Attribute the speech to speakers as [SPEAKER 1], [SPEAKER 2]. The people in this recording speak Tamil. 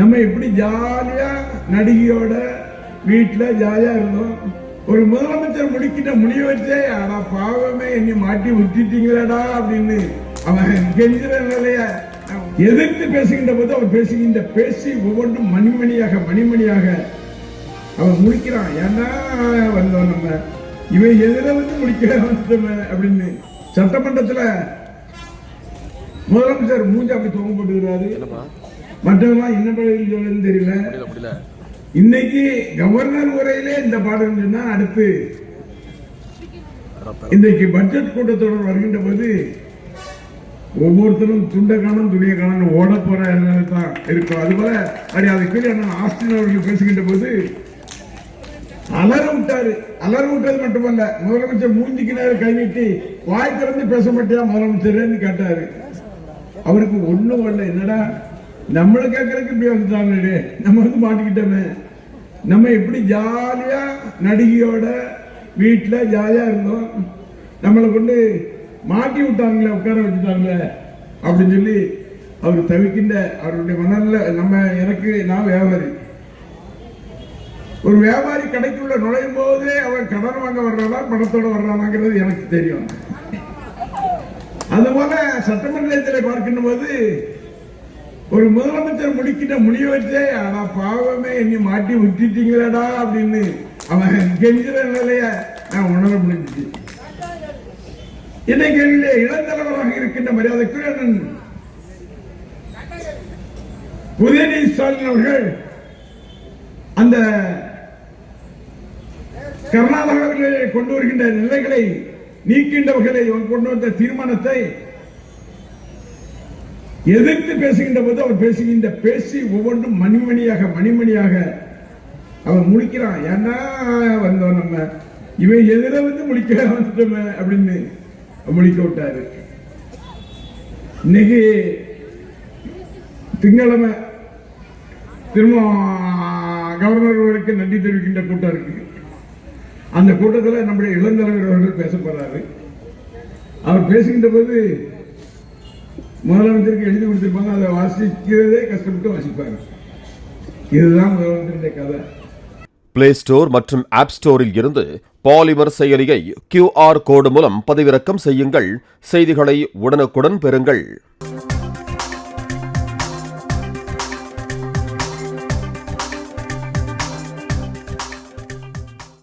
[SPEAKER 1] நம்ம எப்படி ஜாலியா நடிகையோட வீட்டுல ஜாலியா இருந்தோம். ஒரு முதலமைச்சர் முடிக்கிட்ட முடிய வச்சே ஆனா பாவமே என்னை மாட்டி விட்டுட்டீங்களடா அப்படின்னு அவன் கெஞ்சுற நிலைய எதிர்த்து பேசுகின்ற போது அவர் பேசுகின்ற பேசி ஒவ்வொன்றும் மணிமணியாக அவன் முடிக்கிறான். ஏன்னா வந்தோம் நம்ம இவன் எதிர வந்து முடிக்கிற அப்படின்னு சட்டமன்றத்துல முதலமைச்சர் மூஞ்சி அப்படி துவங்கப்பட்டுகிறாரு. மற்றவெல்லாம் என்ன பாடல் தெரியல. இன்னைக்கு கவர்னர் உரையிலே இந்த பாடல் சொன்னா அடுத்து இன்றைக்கு பட்ஜெட் கூட்டத்தொடர் வருகின்ற போது ஒவ்வொருத்தரும் துண்டை காணும் துணியை காணும் ஓட போற தான் இருக்கும். அதுபோல அப்படி அதுக்கு ஆஸ்டின் அவர்கள் பேசுகின்ற போது அலற விட்டாரு. அலற விட்டது மட்டுமல்ல, முதலமைச்சர் மூஞ்சிக்கு நேரம் கை நீட்டி வாய் திறந்து பேச மாட்டியா முதலமைச்சர் கேட்டாரு. அவருக்கு ஒண்ணும் வரல. என்னடா நம்மளை கேட்கறதுக்கு இப்படி வந்துட்டாங்க, நம்ம வந்து மாட்டிக்கிட்டோமே. நம்ம எப்படி ஜாலியா நடிகையோட வீட்டுல ஜாலியா இருந்தோம், நம்மளை கொண்டு மாட்டி விட்டாங்களே, உட்கார வச்சுட்டாங்களே அப்படின்னு சொல்லி அவர் தவிக்கின்ற அவருடைய மனநில. நான் வியாபாரி, ஒரு வியாபாரி கடைக்குள்ள நுழையும் போதே அவன் கடன் வாங்க வர்றானா பணத்தோட வர்றானாங்கிறது எனக்கு தெரியும். அதுபோல சட்டமன்றத்தில் பார்க்கின்ற போது ஒரு முதலமைச்சர் முடிக்கிட்ட முடிய வச்சே ஆனா பாவமே என்னை மாட்டி விட்டுட்டீங்களடா அப்படின்னு அவன் கெஞ்சுற நிலைய நான் உணர முடிஞ்சிச்சு. இன்னைக்கு இளந்தலைவராக இருக்கின்ற மரியாதைக்குரிய உதயநிதி ஸ்டாலின் அவர்கள் அந்த கர்நாடகாவிலே கொண்டு வருகின்ற நிலைகளை நீக்கின்ற வகையை கொண்டு வந்த தீர்மானத்தை எதிர்த்து பேசுகின்ற போது அவர் பேசுகின்ற பேசி ஒவ்வொன்றும் மணிமணியாக அவன் முடிக்கிறான். ஏன்னா வந்தோம் நம்ம இவன் எதிர வந்து முடிக்க வந்துட்டோமே அப்படின்னு முடிக்க விட்டாரு. இன்னைக்கு திங்கட்கிழமை திரும்ப கவர்னர் நன்றி தெரிவிக்கின்ற கூட்டம் இருக்கு. அந்த கூட்டத்தில் நம்முடைய இளந்தலைவர் அவர்கள் பேச போறாரு. அவர் பேசுகின்ற போது முதலமைச்சருக்கு எழுதி கொடுத்திருப்பாங்க, அதை வாசிக்கிறதே கஷ்டப்பட்டு வாசிப்பாங்க. இதுதான் முதலமைச்சருடைய கதை.
[SPEAKER 2] பிளே ஸ்டோர் மற்றும் ஆப் ஸ்டோரில் இருந்து பாலிமர் செயலியை QR கோடு மூலம் பதிவிறக்கம் செய்யுங்கள். செய்திகளை உடனுக்குடன் பெறுங்கள்.